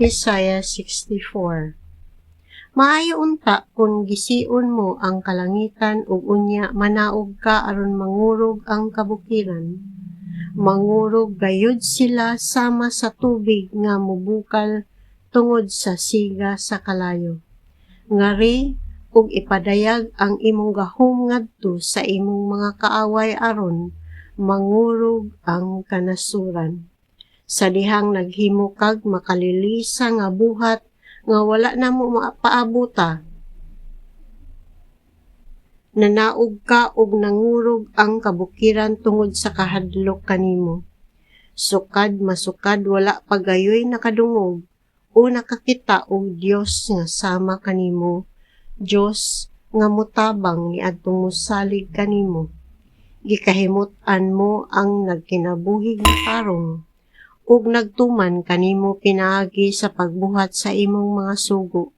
Isaiah 64. Maayo unta kung gisiun mo ang kalangitan ug unya manaog ka aron mangurog ang kabukiran. Mangurog gayud sila sama sa tubig nga mubukal tungod sa siga sa kalayo. Ngari ug ipadayag ang imong gahom ngadto sa imong mga kaaway aron mangurog ang kanasuran. Sa dihang naghimo kag makalilisa nga buhat nga wala na mo mapaabuta. Nanaog ka ug nangurog ang kabukiran tungod sa kahadlok kanimo. Sukad masukad wala pagayoy nakadungog o nakakita og Dios nga sama kanimo, Dios nga mutabang niadtong mosalig kanimo. Gikahimut-an mo ang nagkinabuhig nga tarong ug nagtuman kanimo pinaagi sa pagbuhat sa imong mga sugo.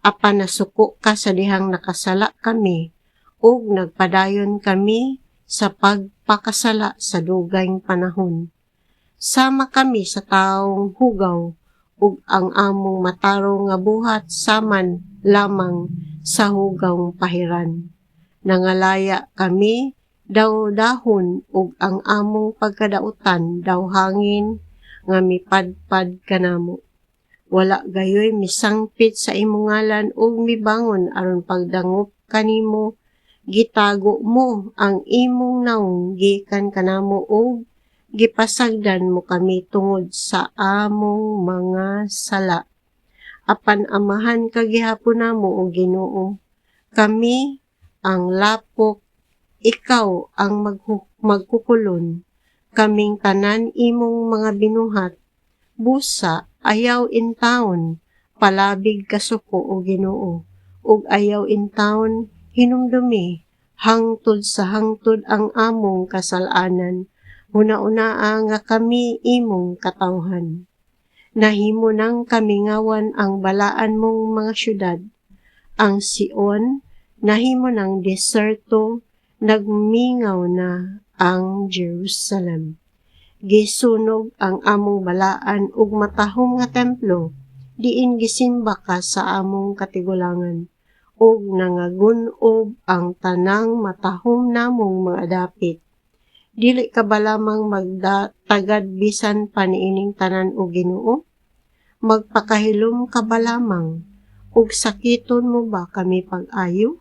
Apan nasuko ka sa dihang nakasala kami ug nagpadayon kami sa pagpakasala sa dugayng panahon. Sama kami sa taong hugaw ug ang among matarong nga buhat saman lamang sa hugawng pahiran. Nangalaya kami daw dahon ug ang among pagkadautan daw hangin nga mipadpad kanamo. Wala gayoy misangpit sa imong ngalan ug mibangon aron pagdangop kanimo. Gitago mo ang imong naong gikan kanamo ug gipasagdan mo kami tungod sa among mga sala. Apan amahan ka gihapon namo o Ginoo. Kami ang lapok, ikaw ang magkukulon. Kaming tanan imong mga binuhat. Busa, ayaw in taon, palabig kasuko o Ginoo. Ug ayaw in taon, hinumdumi, hangtod sa hangtod ang among kasalanan. Una-unaa nga kami imong katawhan. Nahimo nang kamingawan ang balaan mong mga syudad. Ang Sion, nahimo ng deserto, nagmingaw na ang Jerusalem. Gisunog ang among balaan ug matahom nga templo, diin gisimba ka sa among katigulangan, ug nangagun-ob ang tanang matahom namong mga dapit. Dili ka ba lamang magdatagad bisan pa niining tanan o Ginoo? Magpakahilom ka ba lamang, ug sakiton mo ba kami pag-ayo?